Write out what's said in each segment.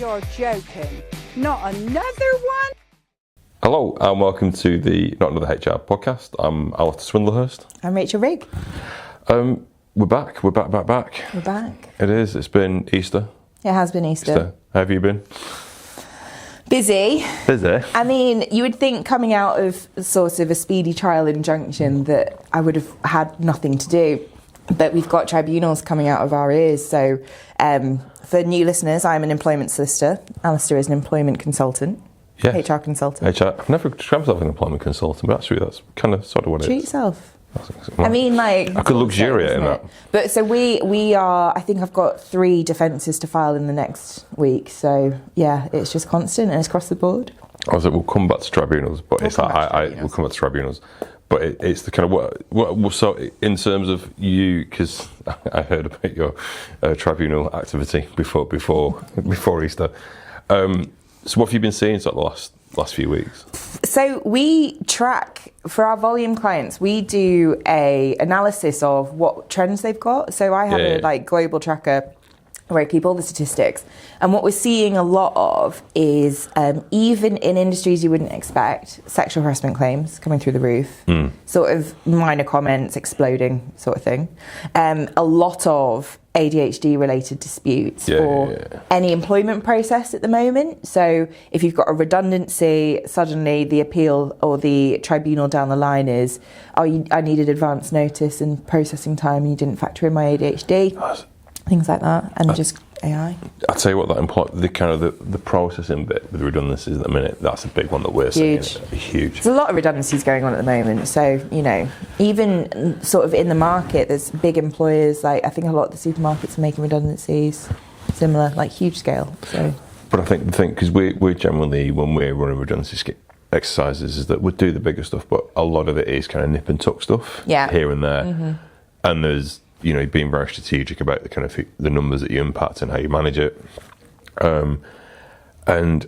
You're joking. Not another one? Hello and welcome to the Not Another HR podcast. I'm Alastair Swindlehurst. I'm Rachel Rigg. We're back. We're back. We're back. It is. It's been Easter. It has been Easter. How have you been? Busy. Busy? I mean, you would think coming out of sort of a speedy trial injunction that I would have had nothing to do. But we've got tribunals coming out of our ears. So for new listeners, I'm an employment solicitor. Alastair is an employment consultant. Yes. HR consultant. HR. I've never described myself as an employment consultant, but actually that's kind of sort of what it is. Treat yourself. Well, I mean, like... I could luxuriate in that. But so we are... I think I've got 3 defences to file in the next week. So, yeah, it's just constant and it's across the board. I was like, we'll come back to tribunals, but we'll come back to tribunals. But it's the kind of what so in terms of you, because I heard about your tribunal activity before Easter. So what have you been seeing sort of the last few weeks? So we track, for our volume clients, we do a analysis of what trends they've got. So I have a global tracker where I keep all the statistics. And what we're seeing a lot of is, even in industries you wouldn't expect, sexual harassment claims coming through the roof, sort of minor comments exploding sort of thing. A lot of ADHD-related disputes for any employment process at the moment. So if you've got a redundancy, suddenly the appeal or the tribunal down the line is, I needed advance notice and processing time and you didn't factor in my ADHD. Things like that, and just AI. I'll tell you what, the processing bit with redundancies at the minute, that's a big one that we're seeing. Huge. There's a lot of redundancies going on at the moment. So, you know, even sort of in the market, there's big employers, like I think a lot of the supermarkets are making redundancies, similar, like huge scale. So. But I think the thing, because we're generally, when we're running redundancy exercises, is that we do the bigger stuff, but a lot of it is kind of nip and tuck stuff here and there. Mm-hmm. And there's, you know, being very strategic about the kind of the numbers that you impact and how you manage it. And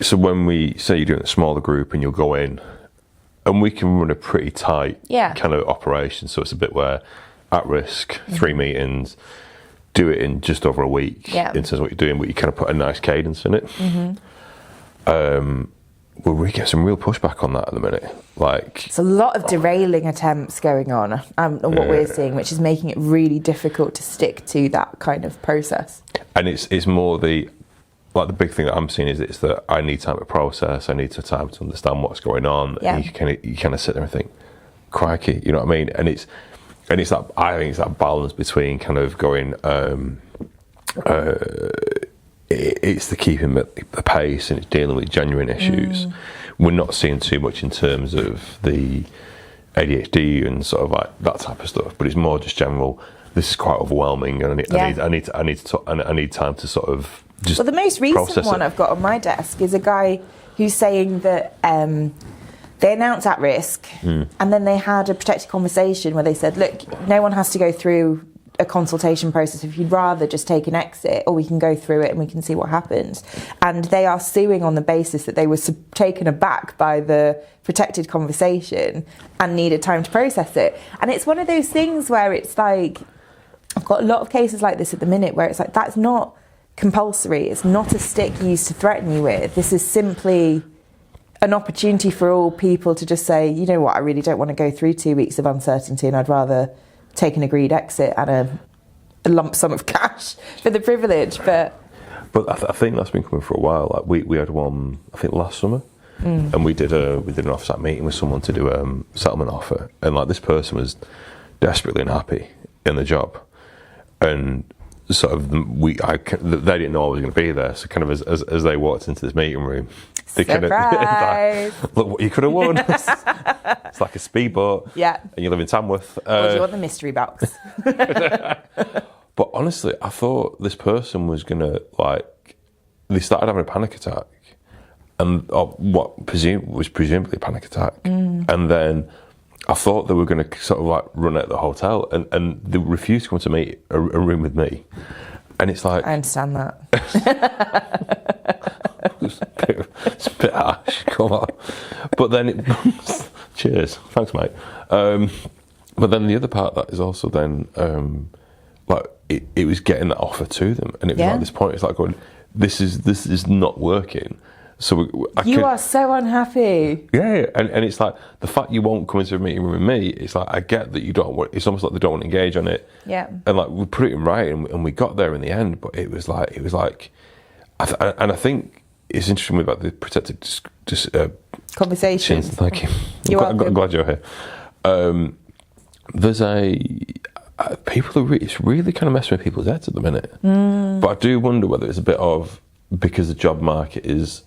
so when we say you're doing a smaller group and you'll go in, and we can run a pretty tight kind of operation. So it's a bit where at risk, 3 meetings, do it in just over a week in terms of what you're doing, but you kind of put a nice cadence in it. Mm-hmm. Well, we get some real pushback on that at the minute. Like, it's a lot of derailing attempts going on, what we're seeing, which is making it really difficult to stick to that kind of process. And it's more the big thing that I'm seeing is it's that I need time to process, I need time to understand what's going on. Yeah. And you kind of sit there and think, crikey, you know what I mean? And it's that, I think it's that balance between kind of going, it's the keeping the pace and it's dealing with genuine issues. We're not seeing too much in terms of the ADHD and sort of like that type of stuff, but it's more just general. This is quite overwhelming, and I need time to sort of just. Well, the most recent one I've got on my desk is a guy who's saying that they announced at risk, and then they had a protected conversation where they said, "Look, no one has to go through a consultation process. If you'd rather just take an exit, or we can go through it and we can see what happens." And they are suing on the basis that they were taken aback by the protected conversation and needed time to process it. And it's one of those things where it's like, I've got a lot of cases like this at the minute where it's like, that's not compulsory. It's not a stick used to threaten you with. This is simply an opportunity for all people to just say, you know what, I really don't want to go through 2 weeks of uncertainty and I'd rather take an agreed exit and a lump sum of cash for the privilege. But I think that's been coming for a while. Like we had one, I think last summer, and we did an off-site meeting with someone to do a settlement offer, and like this person was desperately unhappy in the job, and sort of they didn't know I was going to be there. So kind of as they walked into this meeting room, they kind of like, look what you could have won. It's like a speedboat. Yeah. And you live in Tamworth. Or do you want the mystery box? But honestly, I thought this person was gonna they started having a panic attack, and what was presumably a panic attack, and then I thought they were going to sort of like run out the hotel, and they refused to come to me a room with me, and it's like, I understand that. It's a bit harsh, come on. But then cheers, thanks mate. But then the other part of that is also then it was getting that offer to them, and it was like this point, it's like going, this is not working. So you are so unhappy. Yeah, and it's like the fact you won't come into a meeting with me. It's like I get that you don't want. It's almost like they don't want to engage on it. Yeah. And like we put it in writing, and we got there in the end. But it was like, I think it's interesting with like the protected conversations. Thank you. You're I'm glad you're here. There's people it's really kind of messing with people's heads at the minute. But I do wonder whether it's a bit of because the job market is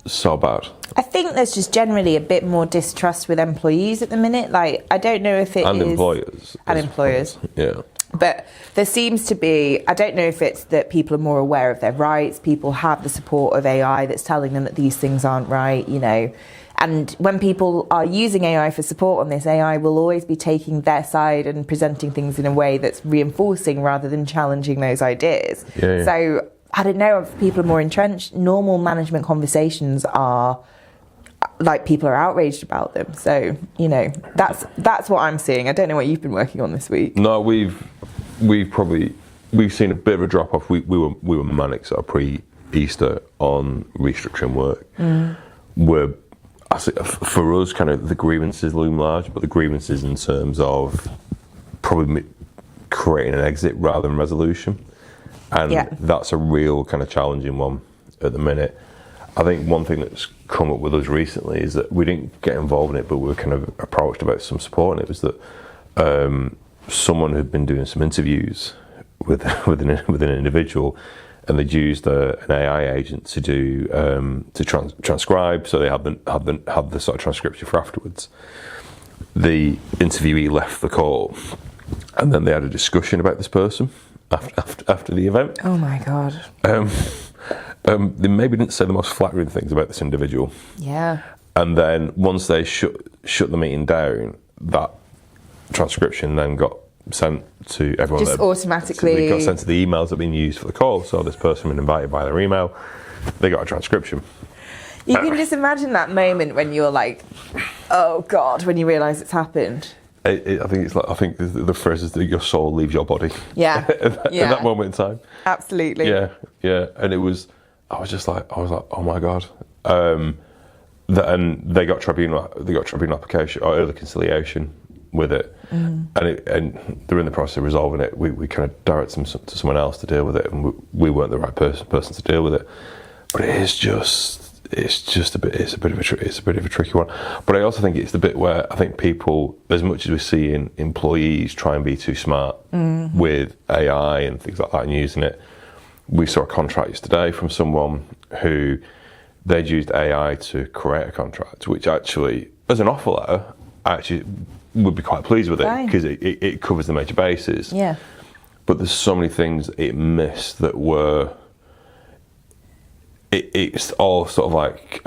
so bad. I think there's just generally a bit more distrust with employees at the minute. Like, I don't know if it and is... employers. And employers. Yeah. But there seems to be... I don't know if it's that people are more aware of their rights, people have the support of AI that's telling them that these things aren't right, you know. And when people are using AI for support on this, AI will always be taking their side and presenting things in a way that's reinforcing rather than challenging those ideas. Yeah. So... I don't know if people are more entrenched. Normal management conversations are like people are outraged about them. So, you know, that's what I'm seeing. I don't know what you've been working on this week. No, we've seen a bit of a drop off. We were manic sort of pre-Easter on restructuring work. Where for us, kind of the grievances loom large, but the grievances in terms of probably creating an exit rather than resolution. And that's a real kind of challenging one at the minute. I think one thing that's come up with us recently is that we didn't get involved in it, but we were kind of approached about some support, and it was that someone had been doing some interviews with an individual, and they'd used an AI agent to do transcribe, so they had the sort of transcription for afterwards. The interviewee left the call, and then they had a discussion about this person after the event. Oh my God. They maybe didn't say the most flattering things about this individual. Yeah. And then once they shut the meeting down, that transcription then got sent to everyone. Just automatically. It got sent to the emails that have been used for the call. So this person had been invited by their email. They got a transcription. You can just imagine that moment when you're like, oh God, when you realise it's happened. I think the phrase is that your soul leaves your body. Yeah. at that moment in time. Absolutely. Yeah. And I was like, oh my God. And they got tribunal application or early conciliation with it, and they're in the process of resolving it. We kind of direct them to someone else to deal with it, and we weren't the right person to deal with it. But it's a bit of a tricky one. But I also think it's the bit where I think people, as much as we're seeing employees try and be too smart with AI and things like that and using it, we saw a contract yesterday from someone who they'd used AI to create a contract, which actually, as an offer letter, I actually would be quite pleased with it because it covers the major bases. Yeah. But there's so many things it missed that were. It's all sort of like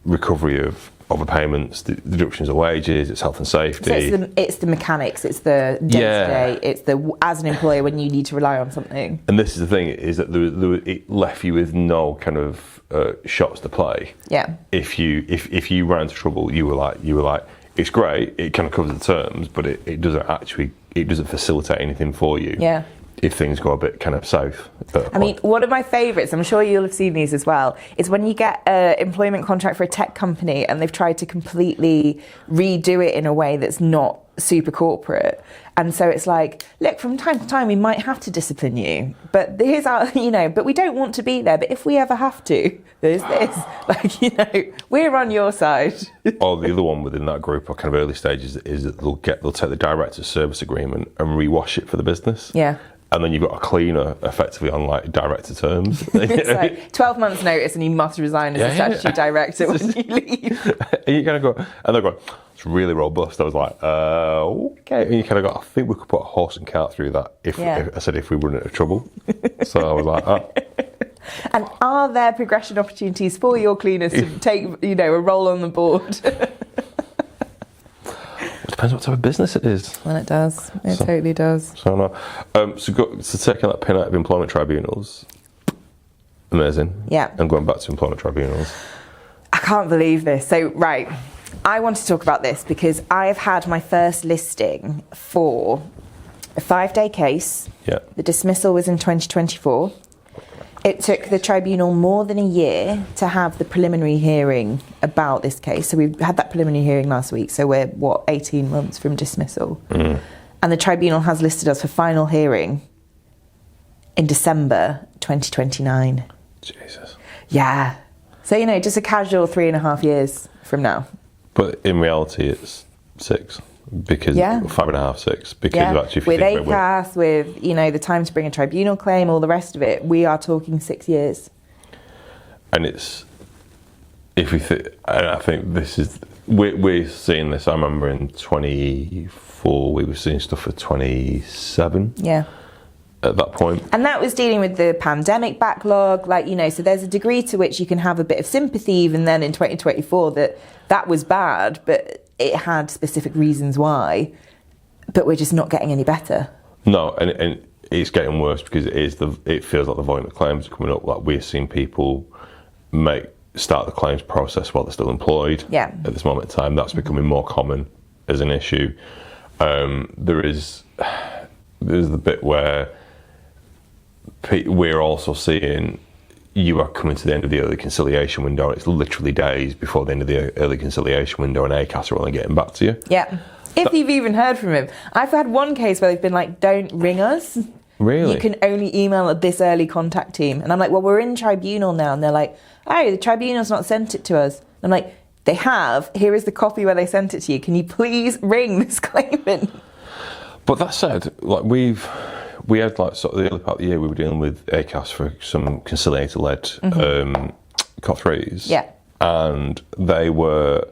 recovery of overpayments, deductions of wages, it's health and safety. So it's the mechanics, it's the day-to-day, it's the as an employer when you need to rely on something. And this is the thing, is that it left you with no kind of shots to play. Yeah. If you ran into trouble, you were like, it's great, it kind of covers the terms, but it doesn't facilitate anything for you. Yeah. If things go a bit kind of south. I mean, one of my favourites, I'm sure you'll have seen these as well, is when you get an employment contract for a tech company and they've tried to completely redo it in a way that's not super corporate. And so it's like, look, from time to time we might have to discipline you, but here's our, but we don't want to be there. But if we ever have to, there's this, we're on your side. Or the other one within that group, or kind of early stages, is that they'll take the director's service agreement and rewash it for the business. Yeah. And then you've got a cleaner effectively on like director terms. It's like 12 months notice and you must resign as a statutory director when you leave. And you kind of go, and they're going, it's really robust. I was like, okay. And you kind of go, I think we could put a horse and cart through that if we run into trouble. So I was like, oh. And are there progression opportunities for your cleaners to take, a role on the board? Depends what type of business it is. Well, it does. It totally does. So no. So taking that pin out of employment tribunals, amazing. Yeah. And going back to employment tribunals. I can't believe this. So, right, I want to talk about this because I've had my first listing for a 5-day case. Yeah. The dismissal was in 2024. It took the tribunal more than a year to have the preliminary hearing about this case. So we had that preliminary hearing last week. So we're, 18 months from dismissal. And the tribunal has listed us for final hearing in December 2029. Jesus. Yeah. So, just a casual 3.5 years from now. But in reality, it's 6. Because 5.5, 6. Because actually, if you with think ACAS, with the time to bring a tribunal claim, all the rest of it, we are talking 6 years. And it's if we think, and I think this is we're seeing this. I remember in 24, we were seeing stuff for 27. Yeah. At that point, and that was dealing with the pandemic backlog, so there's a degree to which you can have a bit of sympathy even then in 2024 that was bad, but it had specific reasons why, but we're just not getting any better. No, and it's getting worse because it feels like the volume of claims are coming up. Like we're seeing people start the claims process while they're still employed. Yeah. At this moment in time, that's becoming more common as an issue. There's the bit where we're also seeing you are coming to the end of the early conciliation window. It's literally days before the end of the early conciliation window, and ACAS are only getting back to you. Yeah. If you've even heard from him. I've had one case where they've been like, don't ring us. Really? You can only email at this early contact team. And I'm like, well, we're in tribunal now. And they're like, oh, the tribunal's not sent it to us. And I'm like, they have. Here is the copy where they sent it to you. Can you please ring this claimant? But that said, we had sort of the early part of the year we were dealing with ACAS for some conciliator-led COT3s. Yeah. And they were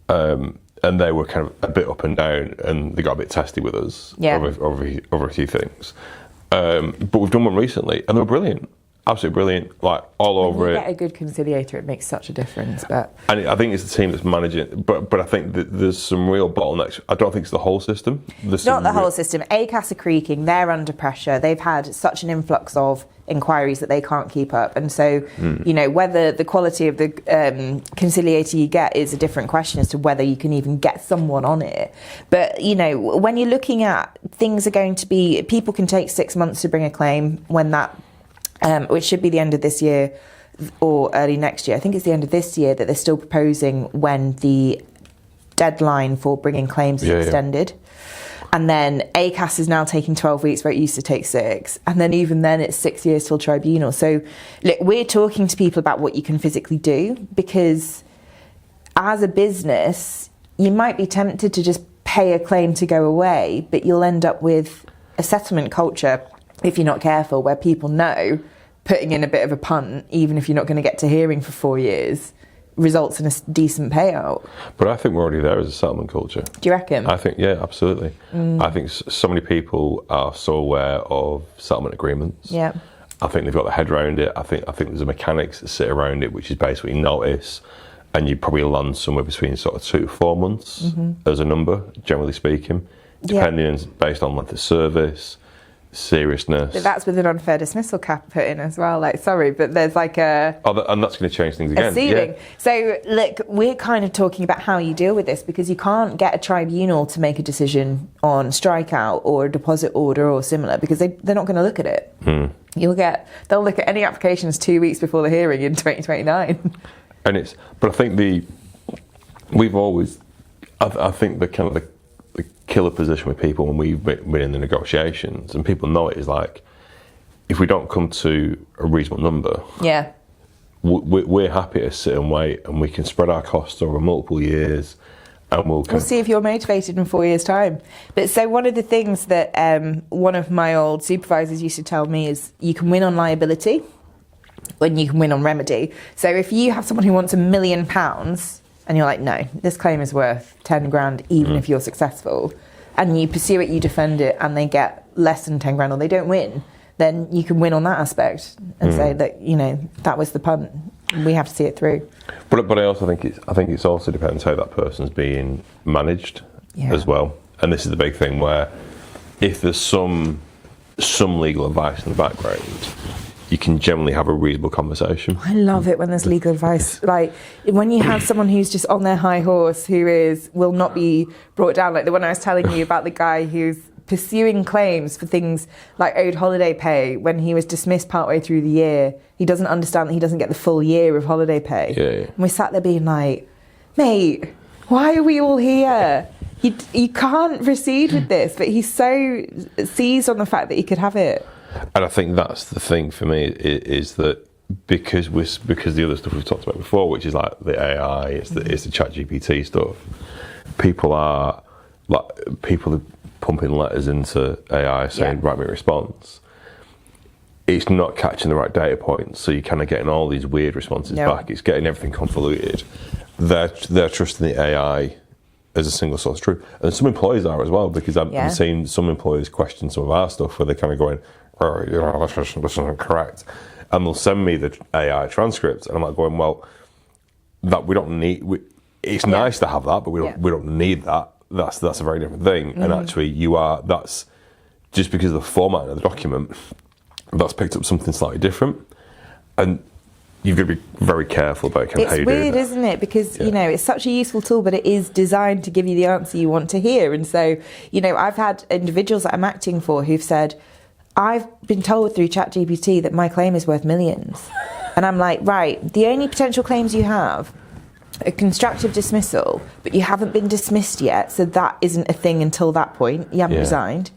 kind of a bit up and down, and they got a bit testy with us over a few things. But we've done one recently, and they were brilliant. Absolutely brilliant, all over it. When you get a good conciliator, it makes such a difference. But and I think it's the team that's managing it. But I think that there's some real bottlenecks. I don't think it's the whole system. Not the whole system. ACAS are creaking. They're under pressure. They've had such an influx of inquiries that they can't keep up. And so, whether the quality of the conciliator you get is a different question as to whether you can even get someone on it. But, when you're looking at things are going to be, people can take 6 months to bring a claim when that... which should be the end of this year or early next year. I think it's the end of this year that they're still proposing when the deadline for bringing claims is extended. And then ACAS is now taking 12 weeks where it used to take 6. And then even then it's 6 years till tribunal. So look, we're talking to people about what you can physically do, because as a business, you might be tempted to just pay a claim to go away, but you'll end up with a settlement culture, if you're not careful, where people know putting in a bit of a punt, even if you're not going to get to hearing for 4 years, results in a decent payout. But I think we're already there as a settlement culture. Do you reckon? I think, yeah, absolutely. I think so many people are so aware of settlement agreements. Yeah. I think they've got their head around it. I think there's a mechanics that sit around it, which is basically notice, and you probably land somewhere between sort of 2 to 4 months as a number, generally speaking, depending based on length of service, seriousness. But that's with an unfair dismissal cap put in as well. Sorry, but there's a... and that's going to change things again. A ceiling. Yeah. So, look, we're kind of talking about how you deal with this, because you can't get a tribunal to make a decision on strikeout or a deposit order or similar, because they're not going to look at it. They'll look at any applications 2 weeks before the hearing in 2029. But I think we've always, I think the kind of the killer position with people when we've been in the negotiations, and people know it, is if we don't come to a reasonable number, we're happy to sit and wait, and we can spread our costs over multiple years, and we'll see if you're motivated in 4 years' time. But so one of the things that one of my old supervisors used to tell me is you can win on liability when you can win on remedy. So if you have someone who wants £1 million and you're like, no, this claim is worth 10 grand even if you're successful, and you pursue it, you defend it, and they get less than 10 grand or they don't win, then you can win on that aspect and say that, that was the punt. We have to see it through. But I also think it's also depends how that person's being managed as well. And this is the big thing, where if there's some legal advice in the background, you can generally have a reasonable conversation. I love it when there's legal advice. When you have someone who's just on their high horse, who will not be brought down. Like the one I was telling you about, the guy who's pursuing claims for things like owed holiday pay when he was dismissed partway through the year. He doesn't understand that he doesn't get the full year of holiday pay. Yeah. And we sat there being like, mate, why are we all here? You can't proceed with this, but he's so seized on the fact that he could have it. And I think that's the thing for me is that because the other stuff we've talked about before, which is like the AI, it's the ChatGPT stuff. People are pumping letters into AI saying write me a response. It's not catching the right data points, so you're kind of getting all these weird responses back. It's getting everything convoluted. They're trusting the AI as a single source of truth, and some employees are as well, because I'm seeing some employees question some of our stuff where they're kind of going, oh, you know, this isn't correct, and they'll send me the AI transcript, and I'm like going, well, that we don't need. It's nice to have that, but we don't need that. That's a very different thing. And actually, that's just because of the format of the document, that's picked up something slightly different, and you've got to be very careful about kind of how you do that. It's weird, isn't it? Because, you know, it's such a useful tool, but it is designed to give you the answer you want to hear. And so, you know, I've had individuals that I'm acting for who've said, I've been told through ChatGPT that my claim is worth millions. And I'm like, right, the only potential claims you have are constructive dismissal, but you haven't been dismissed yet, so that isn't a thing until that point. You haven't resigned.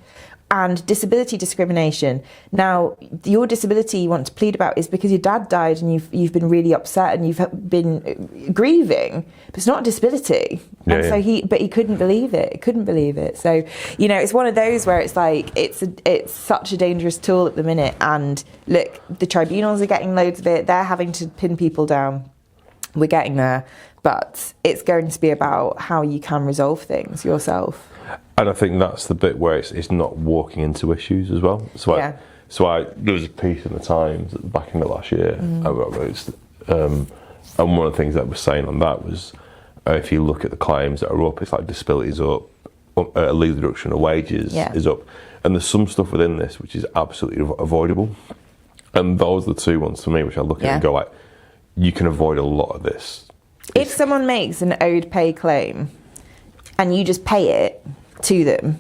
And disability discrimination. Now, your disability you want to plead about is because your dad died and you've been really upset and you've been grieving, but it's not a disability. So he couldn't believe it. Couldn't believe it. So, you know, it's one of those where it's like it's such a dangerous tool at the minute. And look, the tribunals are getting loads of it. They're having to pin people down. We're getting there, but it's going to be about how you can resolve things yourself. And I think that's the bit where it's not walking into issues as well. So there was a piece in the Times at the back end of last year I wrote, and one of the things that was saying on that was if you look at the claims that are up, it's like disability is up, legal deduction of wages is up, and there's some stuff within this which is absolutely avoidable, and those are the two ones for me which I look at and go like, you can avoid a lot of this. If someone makes an owed pay claim and you just pay it to them,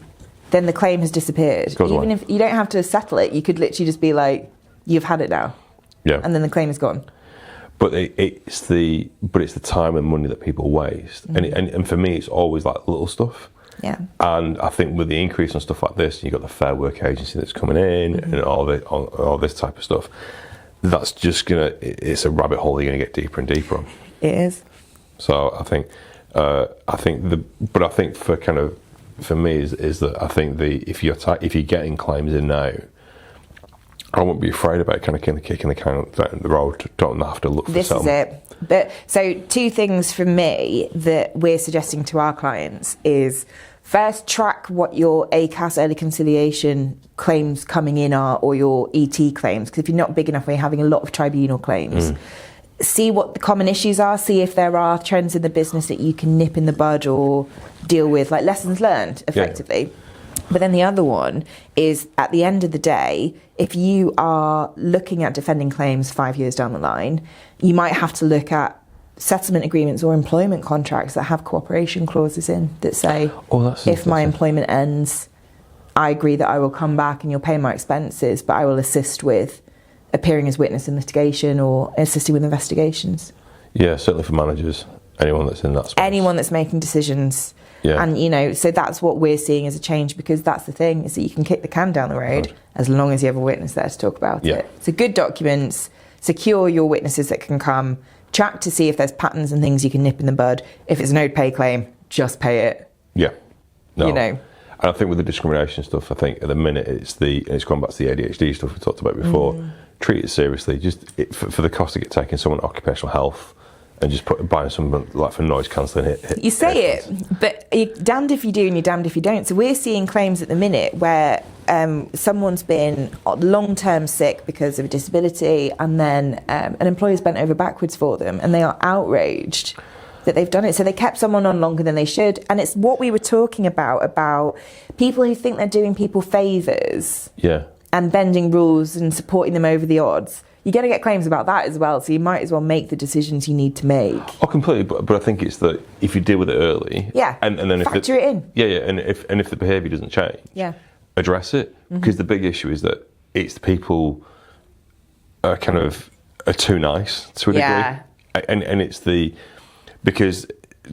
then the claim has disappeared. Even if you don't have to settle it, you could literally just be like, you've had it now. Yeah. And then the claim is gone. But it's the time and money that people waste. And for me, it's always like little stuff. Yeah. And I think with the increase on stuff like this, you've got the Fair Work Agency that's coming in and all this type of stuff. That's just it's a rabbit hole you're gonna get deeper and deeper on. It is. So I think for me is that I think if you're getting claims in now, I won't be afraid about kind of kicking the can down the road. Don't have to look for this settlement. Is it. But so two things from me that we're suggesting to our clients is first, track what your ACAS early conciliation claims coming in are, or your ET claims, because if you're not big enough, we're having a lot of tribunal claims. See what the common issues are, see if there are trends in the business that you can nip in the bud or deal with, like lessons learned, effectively. Yeah. But then the other one is, at the end of the day, if you are looking at defending claims 5 years down the line, you might have to look at settlement agreements or employment contracts that have cooperation clauses in that say, if my employment ends, I agree that I will come back and you'll pay my expenses, but I will assist with appearing as witness in litigation or assisting with investigations. Yeah, certainly for managers, anyone that's in that space. Anyone that's making decisions. Yeah. And, you know, so that's what we're seeing as a change, because that's the thing, is that you can kick the can down the road as long as you have a witness there to talk about it. So good documents, secure your witnesses that can come, track to see if there's patterns and things you can nip in the bud. If it's an owed pay claim, just pay it. Yeah. No. You know. And I think with the discrimination stuff, I think at the minute it's gone back to the ADHD stuff we talked about before. Treat it seriously. Just for the cost of taking someone occupational health and just buying someone like for noise cancelling. You say it, but you're damned if you do and you're damned if you don't. So we're seeing claims at the minute where someone's been long-term sick because of a disability, and then an employer's bent over backwards for them, and they are outraged that they've done it. So they kept someone on longer than they should. And it's what we were talking about people who think they're doing people favours. Yeah. And bending rules and supporting them over the odds. You're going to get claims about that as well, so you might as well make the decisions you need to make. Oh, completely. But I think it's that if you deal with it early, and then factor it in. And if the behaviour doesn't change, address it, because the big issue is that it's the people are too nice to a degree, and it's because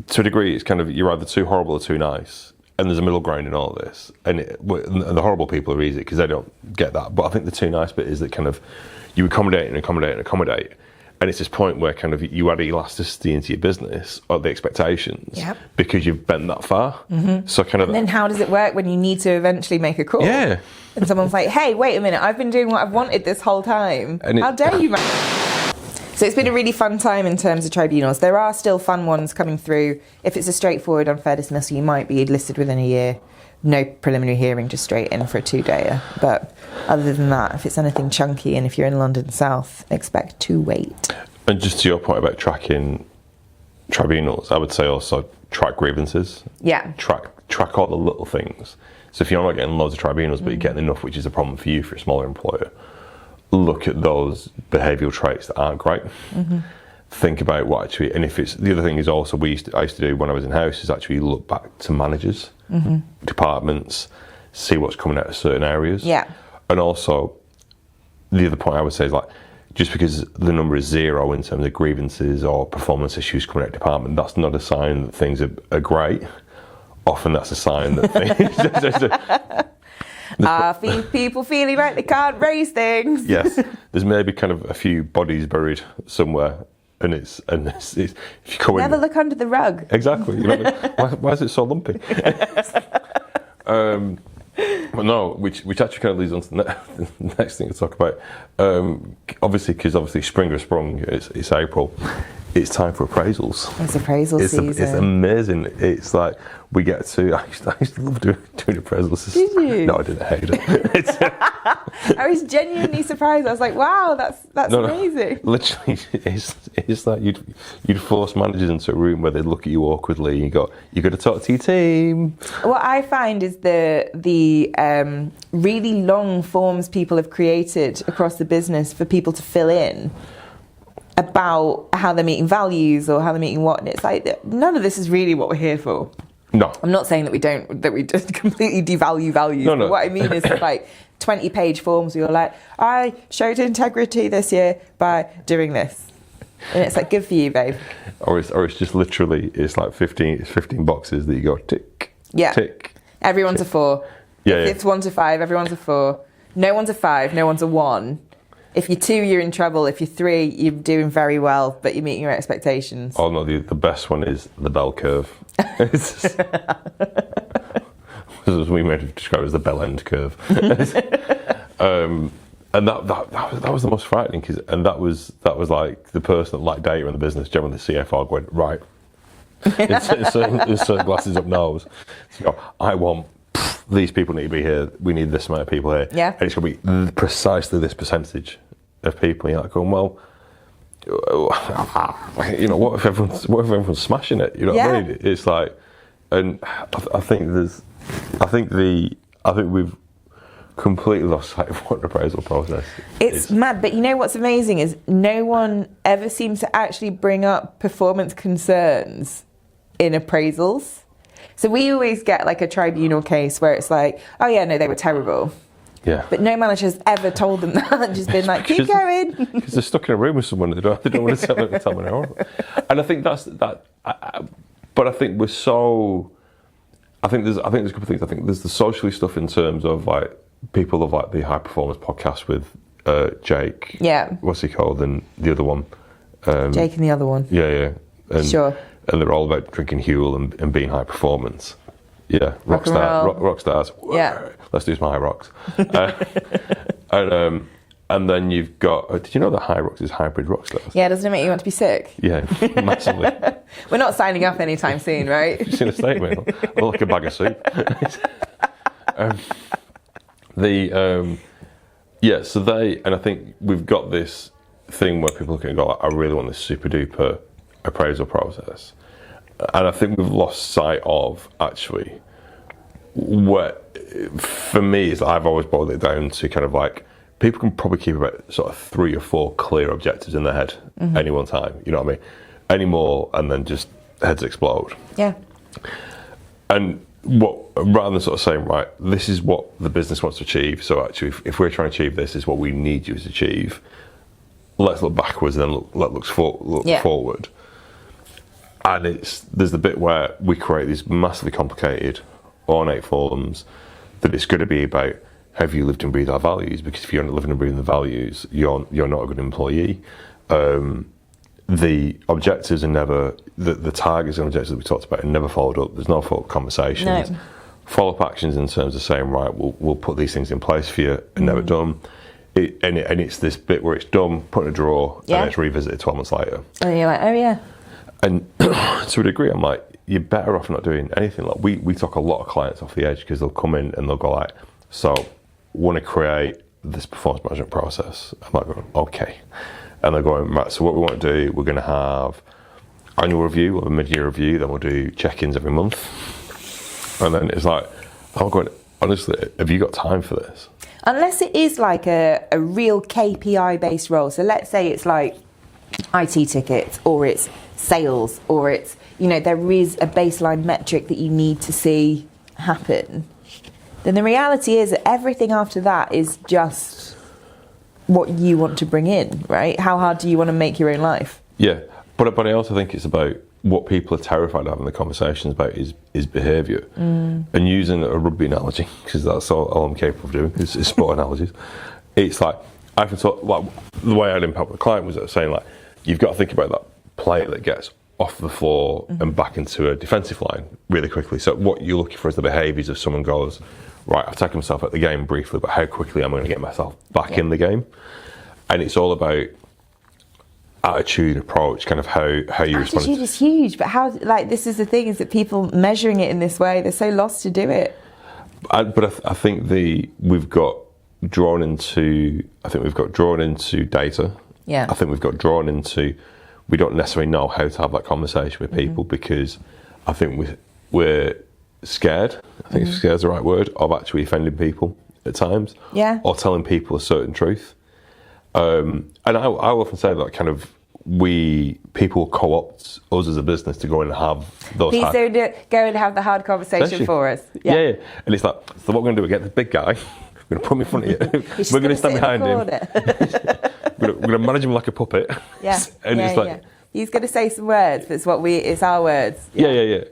to a degree it's kind of you're either too horrible or too nice, and there's a middle ground in all of this, and the horrible people are easy because they don't get that, but I think the too nice bit is that kind of you accommodate, and it's this point where kind of you add elasticity into your business or the expectations because you've bent that far. So kind of. And then how does it work when you need to eventually make a call? Yeah. And someone's like, "Hey, wait a minute! I've been doing what I've wanted this whole time. How dare you, man?" So it's been a really fun time in terms of tribunals. There are still fun ones coming through. If it's a straightforward unfair dismissal, you might be listed within a year. No preliminary hearing, just straight in for a 2-dayer. But other than that, if it's anything chunky and if you're in London South, expect to wait. And just to your point about tracking tribunals, I would say also track grievances. Yeah. Track all the little things. So if you're not getting loads of tribunals, but you're getting enough, which is a problem for you for a smaller employer, look at those behavioural traits that aren't great. Think about what actually, and if it's, the other thing is also I used to do when I was in house is actually look back to managers, departments, see what's coming out of certain areas. Yeah. And also, the other point I would say is like, just because the number is 0 in terms of grievances or performance issues coming out of department, that's not a sign that things are great. Often that's a sign that things... people feeling like they can't raise things. Yes. There's maybe kind of a few bodies buried somewhere, and it's if you go Never look under the rug. Exactly. You know, why is it so lumpy? But no, which actually kind of leads on to the next thing to talk about. Obviously, because spring has sprung. It's April. It's time for appraisals. It's appraisal season. It's amazing. It's like we get to. I used to love doing appraisals. Did you? No, I didn't hate it. I was genuinely surprised. I was like, "Wow, that's amazing." No. Literally, it's like you'd force managers into a room where they'd look at you awkwardly. And you got to talk to your team. What I find is the really long forms people have created across the business for people to fill in about how they're meeting values or how they're meeting what, and it's like none of this is really what we're here for. No, I'm not saying that we just completely devalue values. No. But what I mean is like 20-page forms where you're like, I showed integrity this year by doing this, and it's like, good for you, babe. Or it's just literally it's like 15 boxes that you go tick, tick. Everyone's tick. A 4. Yeah, if it's 1 to 5, everyone's a 4. No one's a 5. No one's a 1. If you're 2, you're in trouble. If you're 3, you're doing very well, but you're meeting your expectations. Oh no, the best one is the bell curve. As we may have described it as the bell end curve. And that was the most frightening, and that was like the person that liked data in the business, generally the CFO, going right. It's glasses up nose. So, I want. These people need to be here. We need this amount of people here. Yeah. And it's going to be precisely this percentage of people. You're like going, well, you know, what if everyone's smashing it? You know what I mean? It's like, and I think we've completely lost sight of what an appraisal process is. It's mad, but you know what's amazing is no one ever seems to actually bring up performance concerns in appraisals. So we always get like a tribunal case where it's like, oh yeah, no, they were terrible. Yeah. But no manager's ever told them that and just been like, keep going. Because they're stuck in a room with someone they don't want to tell them no. And I think that's that. But I think we're so. I think there's a couple of things. I think there's the socially stuff in terms of like people of like the High Performance podcast with Jake. Yeah. What's he called? And the other one. Jake and the other one. Yeah. And, sure. And they're all about drinking Huel and being high performance. Yeah, rock stars. Yeah. Let's do some high rocks. And then you've got. Did you know that high rocks is hybrid rock stars? Yeah, doesn't it make you want to be sick? Yeah, massively. We're not signing up anytime soon, right? You've seen a statement, or like a bag of soup. So they, and I think we've got this thing where people can go, I really want this super duper appraisal process, and I think we've lost sight of actually what for me is I've always boiled it down to kind of like people can probably keep about sort of 3 or 4 clear objectives in their head any one time, you know what I mean, any more and then just heads explode. Yeah. And rather than sort of saying, right, this is what the business wants to achieve, so actually if we're trying to achieve this is what we need you to achieve, let's look backwards and then look forward. And there's the bit where we create these massively complicated ornate forms that it's going to be about, have you lived and breathed our values? Because if you're not living and breathing the values, you're not a good employee. The objectives are never, the targets and objectives that we talked about are never followed up. There's no follow-up conversations. No. Follow-up actions in terms of saying, right, we'll put these things in place for you, and never done. And it's this bit where it's done, put in a drawer, and it's revisited 12 months later. And you're like, oh yeah. And to a degree, I'm like, you're better off not doing anything. Like we took a lot of clients off the edge because they'll come in and they'll go like, so want to create this performance management process. I'm like going, okay. And they're going, right, so what we want to do, we're going to have annual review or a mid-year review, then we'll do check-ins every month. And then it's like, I'm going, honestly, have you got time for this? Unless it is like a real KPI-based role. So let's say it's like IT tickets, or it's sales, or it's, there is a baseline metric that you need to see happen. Then the reality is that everything after that is just what you want to bring in, right? How hard do you want to make your own life? Yeah, but I also think it's about what people are terrified of having the conversations about is behaviour. And using a rugby analogy, because that's all I'm capable of doing, is sport analogies. It's like, I can talk, like, the way I'd impact the client was saying, like, you've got to think about that player that gets off the floor and back into a defensive line really quickly. So what you're looking for is the behaviours of someone goes, right, I've taken myself out of the game briefly, but how quickly am I going to get myself back in the game? And it's all about attitude, approach, kind of how you respond. Attitude is huge, but how, like, this is the thing, is that people measuring it in this way, they're so lost to do it. But I think we've got drawn into data. Yeah. I think we've got drawn into, we don't necessarily know how to have that conversation with people because I think we're scared. I think scared is the right word, of actually offending people at times. Yeah. Or telling people a certain truth. And I often say that kind of people co-opt us as a business to go and have those. Please don't go and have the hard conversation for us. Yeah. And it's like, so what we're going to do, we get the big guy, we're going to put him in front of you, we're going to stand behind him, we're going to manage him like a puppet. Yeah. And it's like, he's going to say some words, but it's our words. Yeah.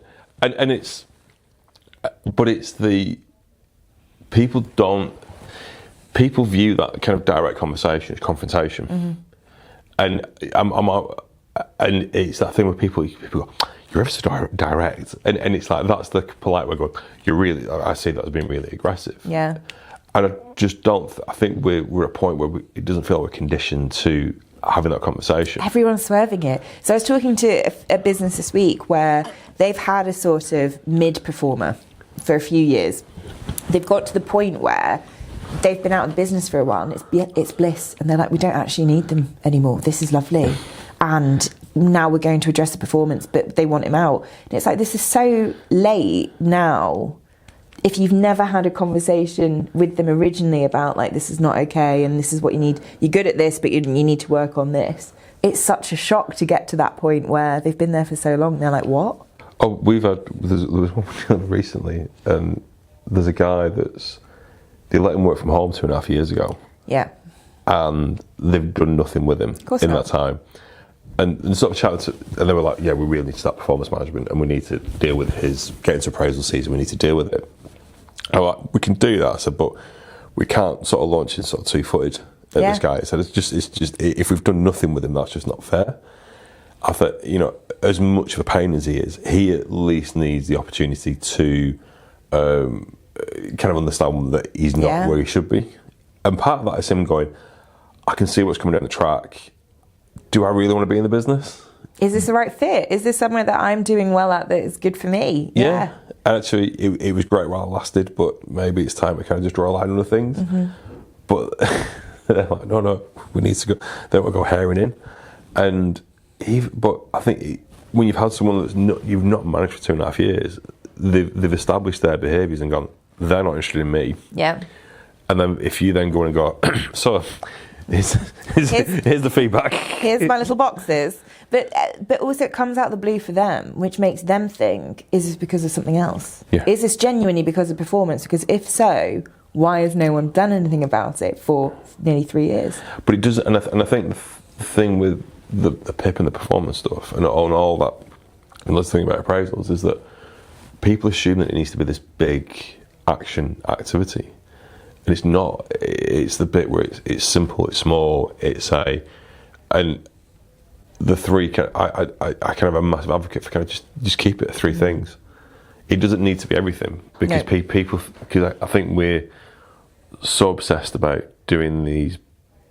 And it's, but it's people view that kind of direct conversation as confrontation. And and it's that thing where people go, you're ever so direct, and it's like, that's the polite way of going, I see that as being really aggressive. Yeah. And I just don't. I think we're at a point where it doesn't feel like we're conditioned to having that conversation. Everyone's swerving it. So I was talking to a business this week where they've had a sort of mid-performer for a few years. They've got to the point where they've been out of the business for a while, and it's bliss, and they're like, we don't actually need them anymore. This is lovely. And now we're going to address the performance, but they want him out. And it's like, this is so late now. If you've never had a conversation with them originally about, like, this is not okay and this is what you need, you're good at this, but you need to work on this. It's such a shock to get to that point where they've been there for so long. They're like, what? Oh, there was one recently, and there's a guy they let him work from home 2.5 years ago. Yeah. And they've done nothing with him in that time. And sort of chatted and they were like, yeah, we really need to start performance management, and we need to deal with get into appraisal season, we need to deal with it. I'm like, we can do that. I said, but we can't sort of launch in sort of two-footed at this guy. I said, it's just if we've done nothing with him, that's just not fair. I thought, as much of a pain as he is, he at least needs the opportunity to kind of understand that he's not where he should be. And part of that is him going, I can see what's coming down the track. Do I really want to be in the business? Is this the right fit? Is this somewhere that I'm doing well at that is good for me? Yeah. And actually, it was great while it lasted, but maybe it's time to kind of just draw a line under things. But they're like, no, we need to go. They want to go herring in. But I think when you've had someone you've not managed for 2.5 years, they've established their behaviours and gone, they're not interested in me. Yeah. And then if you then go and go, so here's the feedback. Here's my little boxes. But also it comes out the blue for them, which makes them think, is this because of something else? Yeah. Is this genuinely because of performance? Because if so, why has no one done anything about it for nearly 3 years? But it does, and I think the thing with the PIP and the performance stuff and all that, and let's think about appraisals, is that people assume that it needs to be this big action activity. And it's not. It's the bit where it's simple, it's small, and the three. I kind of a massive advocate for kind of just keep it at 3 things. It doesn't need to be everything because people. Because I think we're so obsessed about doing these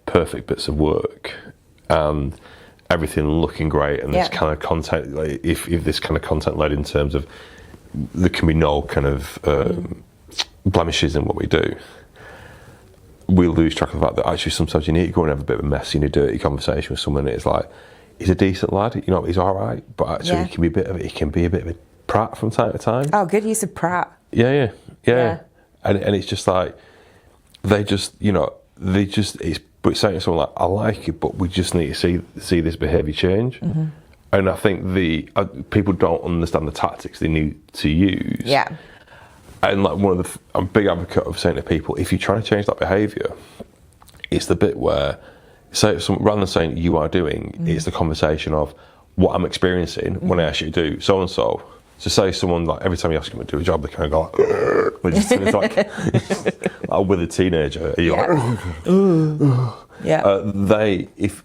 perfect bits of work and everything looking great and this kind of content. Like if this kind of content led in terms of there can be no kind of blemishes in what we do. We lose track of the fact that actually sometimes you need to go and have a bit of a messy and a dirty conversation with someone. It's like, he's a decent lad, he's all right, but actually he can be a bit of a prat from time to time. Oh, good use of prat. Yeah. And it's just like it's saying to someone like, I like it, but we just need to see this behaviour change. Mm-hmm. And I think people don't understand the tactics they need to use. Yeah. And like I'm a big advocate of saying to people, if you're trying to change that behaviour, it's the bit where, rather than saying you are doing, it's the conversation of what I'm experiencing when I ask you to do so and so. So say someone, like, every time you ask them to do a job, they kind of go like, it's like with a teenager, you're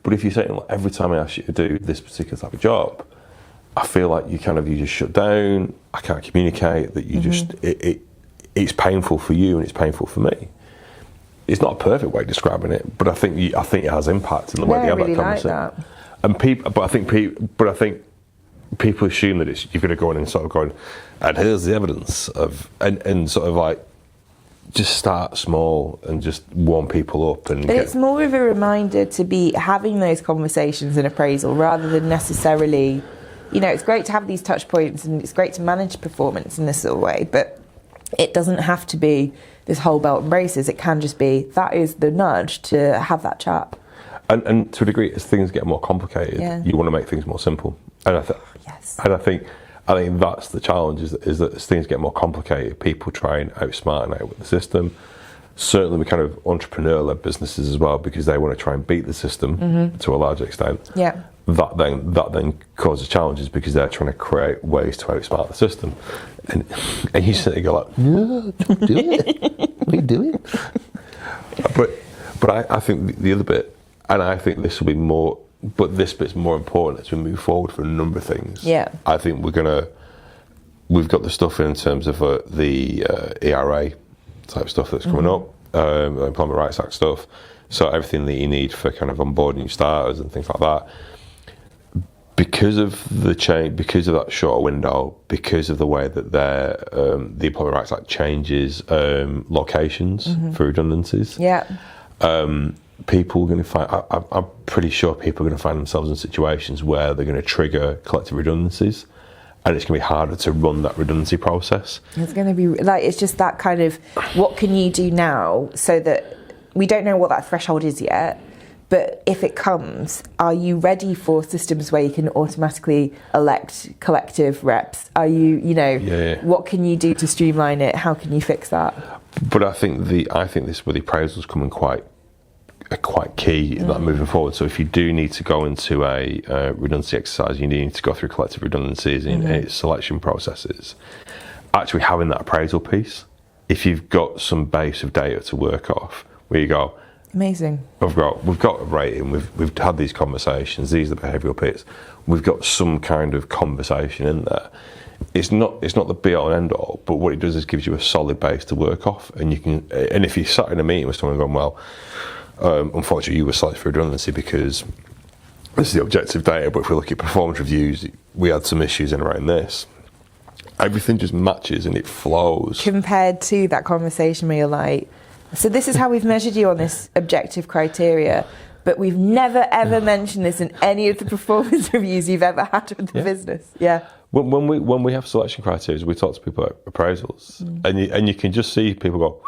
but if you're saying, like, every time I ask you to do this particular type of job, I feel like you just shut down. I can't communicate. That you just it's painful for you and it's painful for me. It's not a perfect way of describing it, but I think it has impact in the way they have that conversation. Like that. And I think people assume that you're going to go in and sort of go, and here's the evidence of, and sort of like just start small and just warm people up. But it's more of a reminder to be having those conversations in appraisal rather than necessarily. It's great to have these touch points and it's great to manage performance in this sort of way, but it doesn't have to be this whole belt and braces. It can just be, that is the nudge to have that chat. And to a degree, as things get more complicated, you want to make things more simple. And I think that's the challenge, is that as things get more complicated, people try and outsmart and outwit the system. Certainly with kind of entrepreneur-led businesses as well, because they want to try and beat the system to a large extent. Yeah. That then causes challenges because they're trying to create ways to outsmart the system, and you sit there and go like, no, don't do it. What are you doing? But I think the other bit, and I think this will be more, but this bit's more important as we move forward for a number of things. Yeah. I think we've got the stuff in terms of the ERA type stuff that's coming up, Employment Rights Act stuff. So everything that you need for kind of onboarding starters and things like that. Because of the change, because of that shorter window, because of the way that the Employment Rights Act changes locations for redundancies, people are going to find. I'm pretty sure people are going to find themselves in situations where they're going to trigger collective redundancies, and it's going to be harder to run that redundancy process. It's going to be like, it's just that kind of, what can you do now so that we don't know what that threshold is yet. But if it comes, are you ready for systems where you can automatically elect collective reps? Are you, what can you do to streamline it? How can you fix that? But I think this is where the appraisals come in quite key in that moving forward. So if you do need to go into a redundancy exercise, you need to go through collective redundancies in its selection processes. Actually having that appraisal piece, if you've got some base of data to work off, where you go, amazing. We've got a rating. We've had these conversations. These are the behavioural bits. We've got some kind of conversation in there. It's not the be all and end all, but what it does is gives you a solid base to work off. And you can. And if you sat in a meeting with someone going, well, unfortunately you were selected for redundancy because this is the objective data, but if we look at performance reviews, we had some issues in around this. Everything just matches and it flows. Compared to that conversation where you're like, so this is how we've measured you on this objective criteria, but we've never ever mentioned this in any of the performance reviews you've ever had with the business. Yeah. When we have selection criteria, we talk to people about appraisals, and you can just see people go.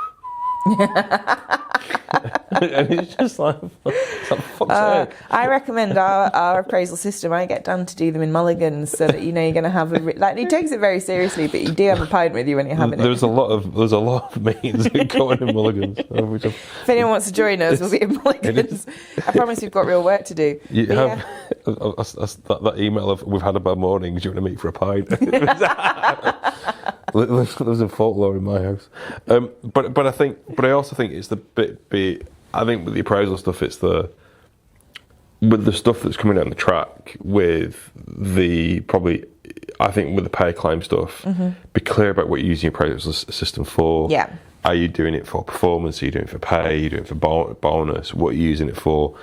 And it's just like, fuck's sake. I recommend our appraisal system. I get Dan to do them in mulligans so that you know you're going to have he takes it very seriously, but you do have a pint with you when you're having it. There's a lot of meetings going in mulligans. If anyone wants to join us, we'll be in mulligans. I promise we've got real work to do. That email of we've had a bad morning. Do you want to meet for a pint? There's a folklore in my house, but I also think it's the bit. I think with the appraisal stuff, it's with the stuff that's coming down the track with I think with the pay claim stuff, be clear about what you're using your appraisal system for. Yeah. Are you doing it for performance? Are you doing it for pay? Are you doing it for bonus? What are you using it for?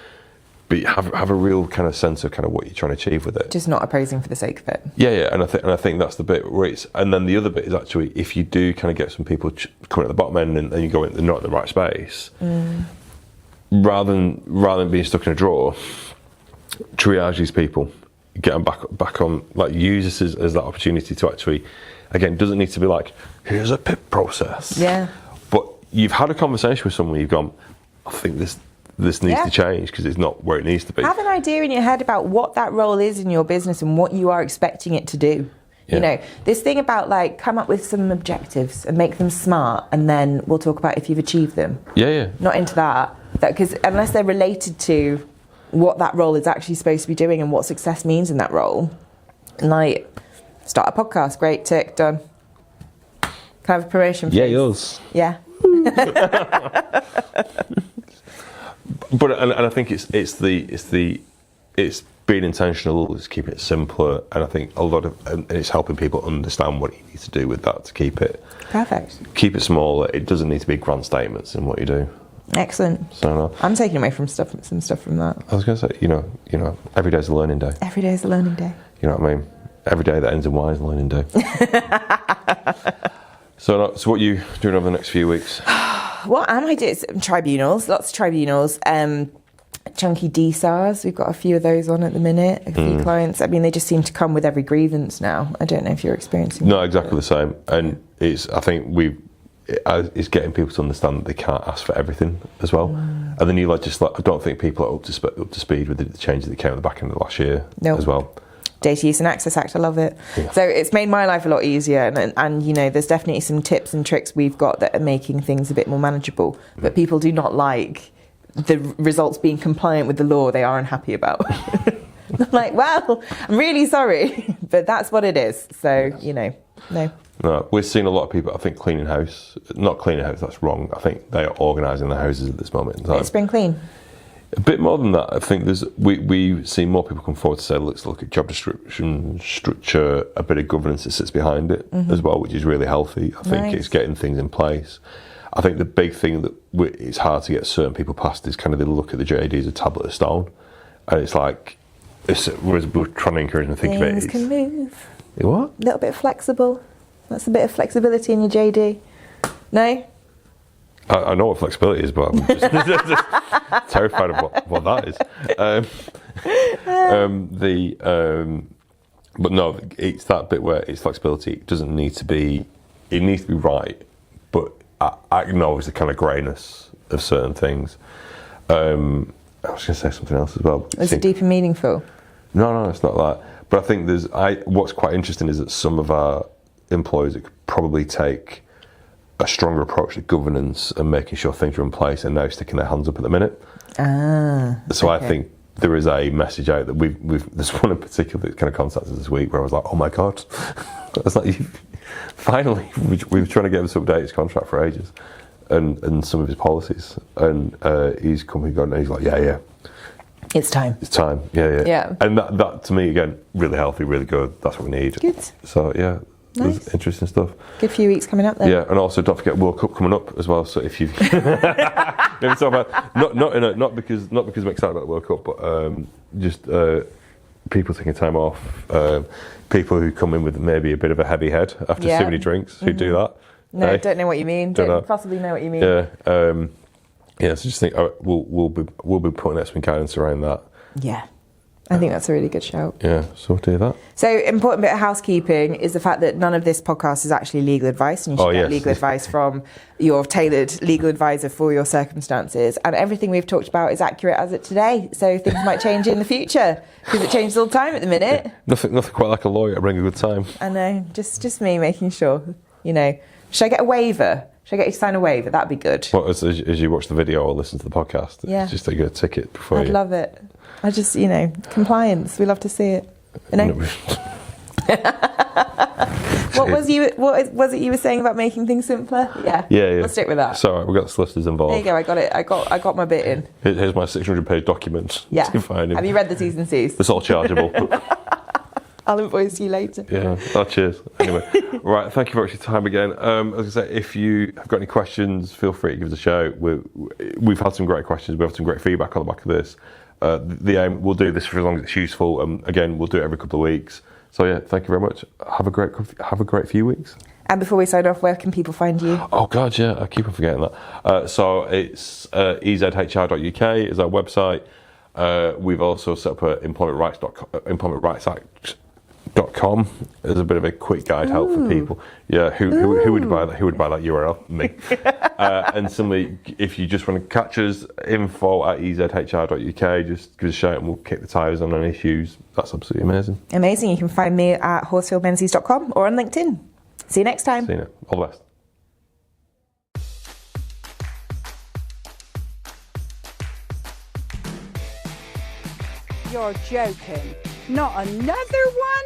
But have a real kind of sense of kind of what you're trying to achieve with it. Just not appraising for the sake of it. Yeah, and I think that's the bit where and then the other bit is actually if you do kind of get some people coming at the bottom end and you go in, they're not in the right space, rather than being stuck in a drawer, triage these people, get them back on, like use this as that opportunity to actually, again, it doesn't need to be like here's a PIP process. Yeah. But you've had a conversation with someone, you've gone, I think this needs to change because it's not where it needs to be. Have an idea in your head about what that role is in your business and what you are expecting it to do. Yeah. You know, this thing about like come up with some objectives and make them smart and then we'll talk about if you've achieved them. Yeah. Not into that because unless they're related to what that role is actually supposed to be doing and what success means in that role. Like, start a podcast, great, tick, done. Can I have a promotion, please? Yeah, yours. Yeah. But and I think it's being intentional, it's keeping it simpler, and I think and it's helping people understand what you need to do with that to keep it perfect. Keep it smaller. It doesn't need to be grand statements in what you do. Excellent. So I'm taking away some stuff from that. I was going to say, you know, every day's a learning day. Every day is a learning day. You know what I mean? Every day that ends in Y is a learning day. So what are you doing over the next few weeks? What am I doing? Tribunals, lots of tribunals. Chunky DSARs, we've got a few of those on at the minute. A few clients. I mean, they just seem to come with every grievance now. I don't know if you're experiencing No, exactly the same. And I think it's getting people to understand that they can't ask for everything as well. And the new legislation, I don't think people are up to speed with the changes that came at the back end of last year as well. Data Use and Access Act, I love it. Yeah. So it's made my life a lot easier and you know, there's definitely some tips and tricks we've got that are making things a bit more manageable. But people do not like the results being compliant with the law they are unhappy about. I'm like, well, I'm really sorry, but that's what it is. So, you know, no. No, we're seeing a lot of people, I think, not cleaning house, that's wrong. I think they are organising their houses at this moment in time. It's spring clean. A bit more than that, I think we see more people come forward to say, let's look at job description, structure, a bit of governance that sits behind it as well, which is really healthy. I think it's getting things in place. I think the big thing that it's hard to get certain people past is kind of they look at the JD as a tablet of stone, and it's like we're trying to encourage them to think of it. Things can move. What? A little bit flexible. That's a bit of flexibility in your JD. No? I know what flexibility is, but I'm just terrified of what that is. But no, it's that bit where it's flexibility. It doesn't need to be. It needs to be right, but I acknowledge the kind of greyness of certain things. I was going to say something else as well. Is it deep and meaningful? No, it's not that. But I think what's quite interesting is that some of our employers that could probably take a stronger approach to governance and making sure things are in place and now sticking their hands up at the minute. So I think there is a message out that there's one in particular that kind of contacted us this week where I was like, oh my God. I was like, finally, we were trying to get him to update his contract for ages and some of his policies. And he's come and gone and he's like, yeah. It's time. It's time, yeah. And that to me, again, really healthy, really good. That's what we need. Good. So, yeah. Nice. There's interesting stuff. Good few weeks coming up then. Yeah, and also don't forget World Cup coming up as well. So if you maybe talk about not because I'm excited about the World Cup, but just people taking time off, people who come in with maybe a bit of a heavy head after too many drinks, who do that. No, don't know what you mean. Don't possibly know what you mean. Yeah. So just think we'll be putting out some guidance around that. Yeah. I think that's a really good shout. Yeah, so we'll do that. So, important bit of housekeeping is the fact that none of this podcast is actually legal advice, and you should get legal advice from your tailored legal advisor for your circumstances. And everything we've talked about is accurate as of today. So things might change in the future because it changes all the time at the minute. Yeah. Nothing quite like a lawyer to bring a good time. I know, just me making sure. Should I get a waiver? Should I get you to sign a waiver? That'd be good. What, as you watch the video or listen to the podcast? Yeah. It's just that you get a ticket before I'd love it. I just, compliance. We love to see it. What was it you were saying about making things simpler? Yeah. We'll stick with that. It's all right. We've got the solicitors involved. There you go. I got it. I got my bit in. Here's my 600-page document. Yeah. Have you read the T's and C's? It's all chargeable. I'll invoice you later. Yeah. Oh, cheers. Anyway, right. Thank you very much for your time again. As I say, if you have got any questions, feel free to give us a shout. We've had some great questions. We've had some great feedback on the back of this. The aim, we'll do this for as long as it's useful. Again, we'll do it every couple of weeks. So yeah, thank you very much. Have a great few weeks. And before we sign off, where can people find you? Oh God, yeah, I keep on forgetting that. So it's EZHR.uk is our website. We've also set up Employment Rights Act.com as a bit of a quick guide help for people. Yeah, who would buy that? Who would buy that URL? Me. And similarly, if you just want to catch us, info@EZHR.uk. Just give us a shout and we'll kick the tires on any issues. That's absolutely amazing. Amazing. You can find me at horsfieldmenzies.com or on LinkedIn. See you next time. See you. All the best. You're joking. Not another one?